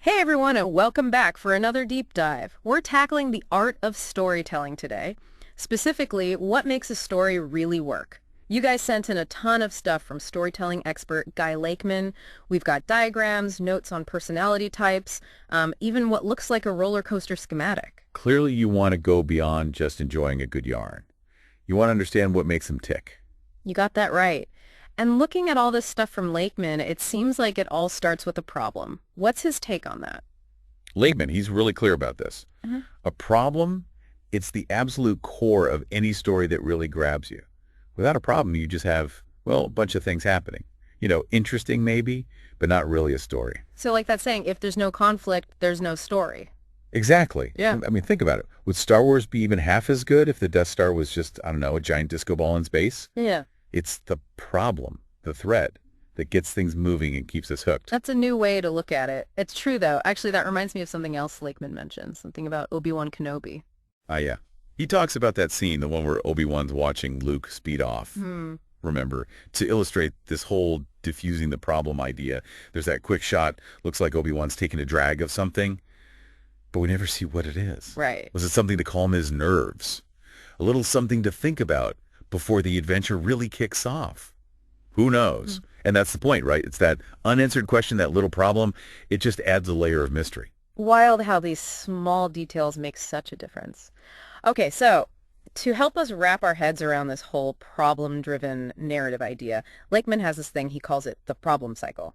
Hey everyone, and welcome back for another deep dive. We're tackling the art of storytelling today. Specifically, what makes a story really work. You guys sent in a ton of stuff from storytelling expert Guy Lakeman. We've got diagrams, notes on personality types, even what looks like a roller coaster schematic. Clearly, you want to go beyond just enjoying a good yarn. You want to understand what makes them tick. You got that right. And looking at all this stuff from Lakeman, it seems like it all starts with a problem. What's his take on that? Lakeman, he's really clear about this. A problem, it's the absolute core of any story that really grabs you. Without a problem, you just have, well, a bunch of things happening. Interesting maybe, but not really a story. So like that saying, if there's no conflict, there's no story. Exactly. Yeah. I mean, think about it. Would Star Wars be even half as good if the Death Star was just, I don't know, a giant disco ball in space? Yeah. It's the problem, the thread, that gets things moving and keeps us hooked. That's a new way to look at it. It's true, though. Actually, that reminds me of something else Lakeman mentioned, something about Obi-Wan Kenobi. Yeah. He talks about that scene, the one where Obi-Wan's watching Luke speed off. Remember, to illustrate this whole diffusing the problem idea, there's that quick shot, looks like Obi-Wan's taking a drag of something, but we never see what it is. Right. Was it something to calm his nerves? A little something to think about before the adventure really kicks off? Who knows? And that's the point, right? It's that unanswered question, that little problem. It just adds a layer of mystery. Wild how these small details make such a difference. Okay, so to help us wrap our heads around this whole problem-driven narrative idea, Lakeman has this thing, he calls it the problem cycle.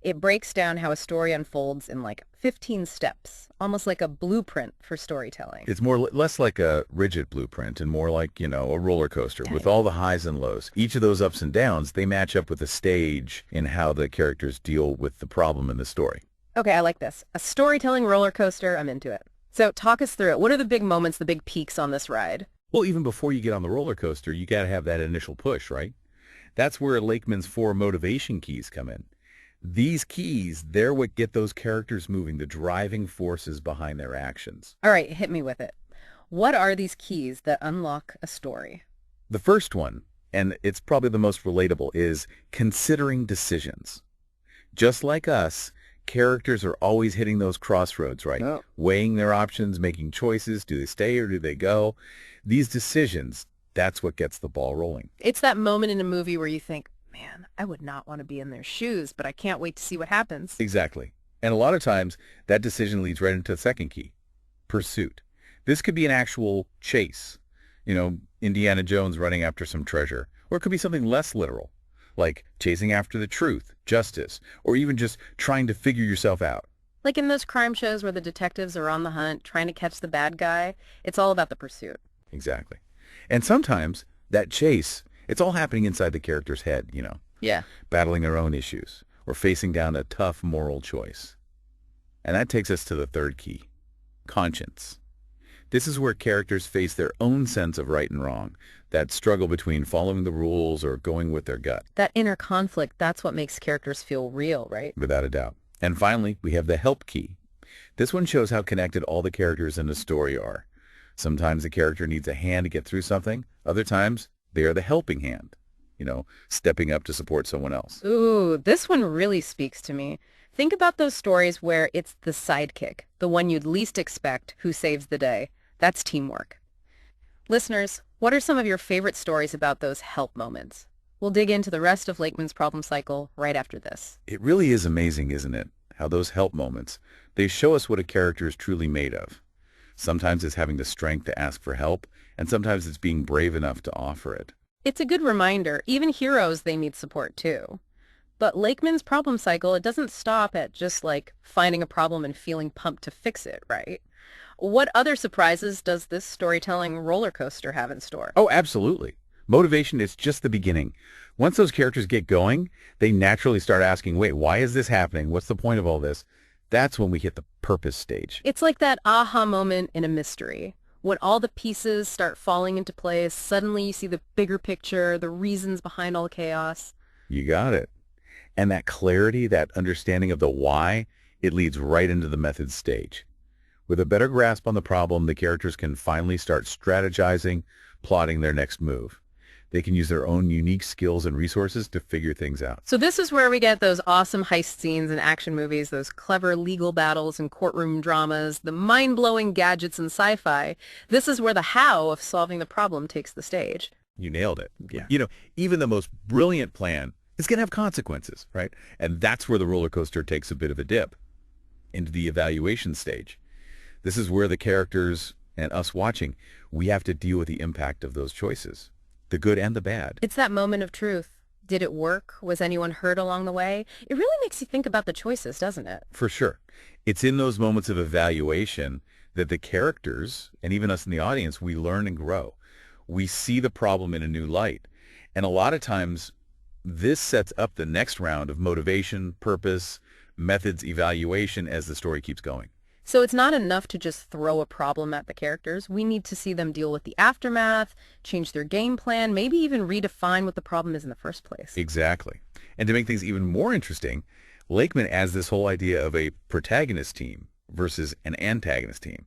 It breaks down how a story unfolds in like 15 steps, almost like a blueprint for storytelling. It's less like a rigid blueprint and more like, a roller coaster with all the highs and lows. Each of those ups and downs, they match up with the stage in how the characters deal with the problem in the story. Okay, I like this. A storytelling roller coaster, I'm into it. So talk us through it. What are the big moments, the big peaks on this ride? Well, even before you get on the roller coaster, you got to have that initial push, right? That's where Lakeman's 4 motivation keys come in. These keys, they're what get those characters moving, the driving forces behind their actions. All right, hit me with it. What are these keys that unlock a story? The first one, and it's probably the most relatable, is considering decisions. Just like us, characters are always hitting those crossroads, right? Oh. Weighing their options, making choices. Do they stay or do they go? These decisions, that's what gets the ball rolling. It's that moment in a movie where you think, man, I would not want to be in their shoes, but I can't wait to see what happens. Exactly. And a lot of times, that decision leads right into the second key, pursuit. This could be an actual chase, Indiana Jones running after some treasure, or it could be something less literal, like chasing after the truth, justice, or even just trying to figure yourself out. Like in those crime shows where the detectives are on the hunt, trying to catch the bad guy, it's all about the pursuit. Exactly. And sometimes that chase, it's all happening inside the character's head, Yeah. battling their own issues or facing down a tough moral choice. And that takes us to the third key, conscience. This is where characters face their own sense of right and wrong, that struggle between following the rules or going with their gut. That inner conflict, that's what makes characters feel real, right? Without a doubt. And finally, we have the help key. This one shows how connected all the characters in the story are. Sometimes the character needs a hand to get through something. Other times, they are the helping hand, stepping up to support someone else. Ooh, this one really speaks to me. Think about those stories where it's the sidekick, the one you'd least expect, who saves the day. That's teamwork. Listeners, what are some of your favorite stories about those help moments? We'll dig into the rest of Lakeman's problem cycle right after this. It really is amazing, isn't it? How those help moments, they show us what a character is truly made of. Sometimes it's having the strength to ask for help, and sometimes it's being brave enough to offer it. It's a good reminder, even heroes, they need support too. But Lakeman's problem cycle, it doesn't stop at just like finding a problem and feeling pumped to fix it, right? What other surprises does this storytelling roller coaster have in store? Oh, absolutely. Motivation is just the beginning. Once those characters get going, they naturally start asking, wait, why is this happening? What's the point of all this? That's when we hit the purpose stage. It's like that aha moment in a mystery. When all the pieces start falling into place, suddenly you see the bigger picture, the reasons behind all the chaos. You got it. And that clarity, that understanding of the why, it leads right into the method stage. With a better grasp on the problem, the characters can finally start strategizing, plotting their next move. They can use their own unique skills and resources to figure things out. So this is where we get those awesome heist scenes in action movies, those clever legal battles and courtroom dramas, the mind-blowing gadgets in sci-fi. This is where the how of solving the problem takes the stage. You nailed it. Yeah. Even the most brilliant plan is going to have consequences, right? And that's where the roller coaster takes a bit of a dip into the evaluation stage. This is where the characters and us watching, we have to deal with the impact of those choices, the good and the bad. It's that moment of truth. Did it work? Was anyone hurt along the way? It really makes you think about the choices, doesn't it? For sure. It's in those moments of evaluation that the characters, and even us in the audience, we learn and grow. We see the problem in a new light. And a lot of times, this sets up the next round of motivation, purpose, methods, evaluation as the story keeps going. So it's not enough to just throw a problem at the characters. We need to see them deal with the aftermath, change their game plan, maybe even redefine what the problem is in the first place. Exactly. And to make things even more interesting, Lakeman adds this whole idea of a protagonist team versus an antagonist team.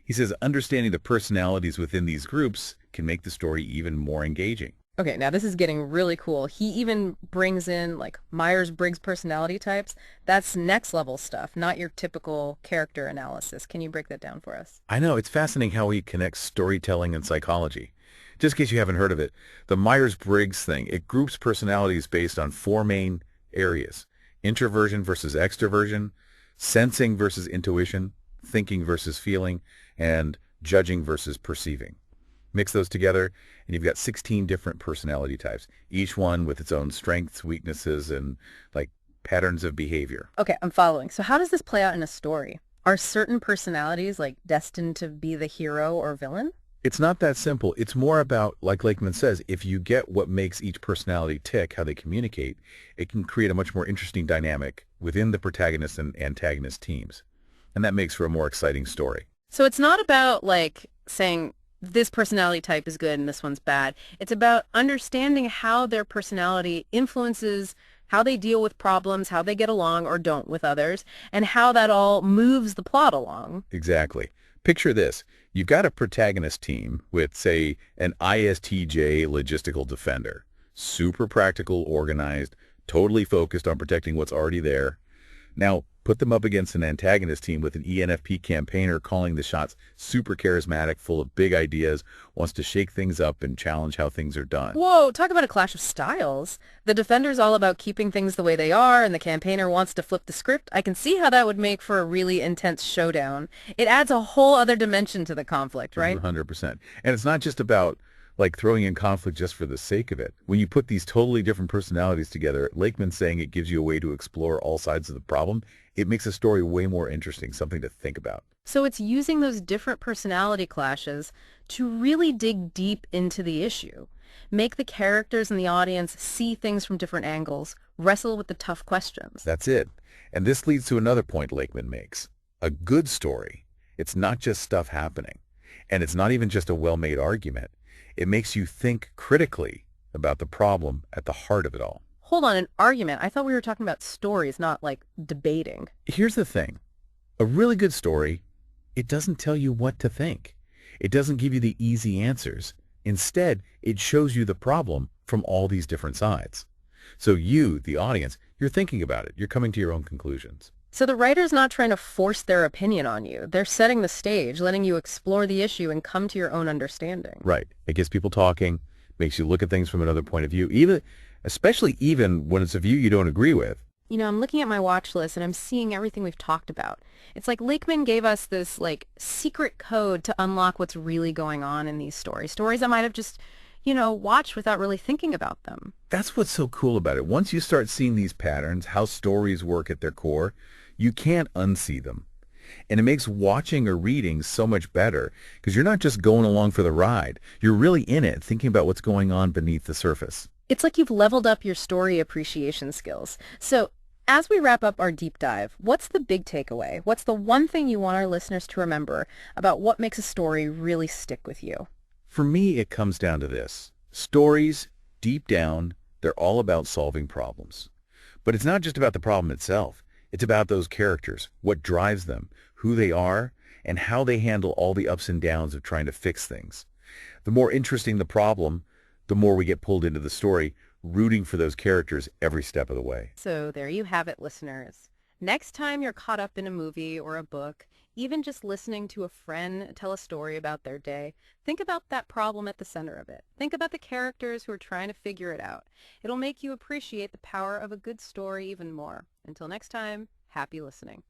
He says understanding the personalities within these groups can make the story even more engaging. Okay, now this is getting really cool. He even brings in like Myers-Briggs personality types. That's next level stuff, not your typical character analysis. Can you break that down for us? I know, it's fascinating how he connects storytelling and psychology. Just in case you haven't heard of it, the Myers-Briggs thing, it groups personalities based on 4 main areas: introversion versus extroversion, sensing versus intuition, thinking versus feeling, and judging versus perceiving. Mix those together, and you've got 16 different personality types, each one with its own strengths, weaknesses, and like patterns of behavior. Okay, I'm following. So how does this play out in a story? Are certain personalities like destined to be the hero or villain? It's not that simple. It's more about, like Lakeman says, if you get what makes each personality tick, how they communicate, it can create a much more interesting dynamic within the protagonist and antagonist teams. And that makes for a more exciting story. So it's not about like saying this personality type is good and this one's bad. It's about understanding how their personality influences how they deal with problems, how they get along or don't with others, and how that all moves the plot along. Exactly. Picture this. You've got a protagonist team with, say, an ISTJ logistical defender. Super practical, organized, totally focused on protecting what's already there. Now, put them up against an antagonist team with an ENFP campaigner calling the shots, super charismatic, full of big ideas, wants to shake things up and challenge how things are done. Whoa, talk about a clash of styles. The defender's all about keeping things the way they are, and the campaigner wants to flip the script. I can see how that would make for a really intense showdown. It adds a whole other dimension to the conflict, right? 100%. And it's not just about like throwing in conflict just for the sake of it. When you put these totally different personalities together, Lakeman's saying it gives you a way to explore all sides of the problem. It makes a story way more interesting, something to think about. So it's using those different personality clashes to really dig deep into the issue, make the characters and the audience see things from different angles, wrestle with the tough questions. That's it. And this leads to another point Lakeman makes. A good story, it's not just stuff happening. And it's not even just a well-made argument. It makes you think critically about the problem at the heart of it all. Hold on, an argument? I thought we were talking about stories, not like debating. Here's the thing. A really good story, it doesn't tell you what to think. It doesn't give you the easy answers. Instead, it shows you the problem from all these different sides. So you, the audience, you're thinking about it. You're coming to your own conclusions. So the writer's not trying to force their opinion on you. They're setting the stage, letting you explore the issue and come to your own understanding. Right. It gets people talking, makes you look at things from another point of view, especially when it's a view you don't agree with. You know, I'm looking at my watch list and I'm seeing everything we've talked about. It's like Lakeman gave us this secret code to unlock what's really going on in these stories. Stories I might have just, watched without really thinking about them. That's what's so cool about it. Once you start seeing these patterns, how stories work at their core, you can't unsee them. And it makes watching or reading so much better because you're not just going along for the ride. You're really in it, thinking about what's going on beneath the surface. It's like you've leveled up your story appreciation skills. So as we wrap up our deep dive, what's the big takeaway? What's the one thing you want our listeners to remember about what makes a story really stick with you? For me, it comes down to this. Stories, deep down, they're all about solving problems. But it's not just about the problem itself. It's about those characters, what drives them, who they are, and how they handle all the ups and downs of trying to fix things. The more interesting the problem, the more we get pulled into the story, rooting for those characters every step of the way. So there you have it, listeners. Next time you're caught up in a movie or a book, even just listening to a friend tell a story about their day, think about that problem at the center of it. Think about the characters who are trying to figure it out. It'll make you appreciate the power of a good story even more. Until next time, happy listening.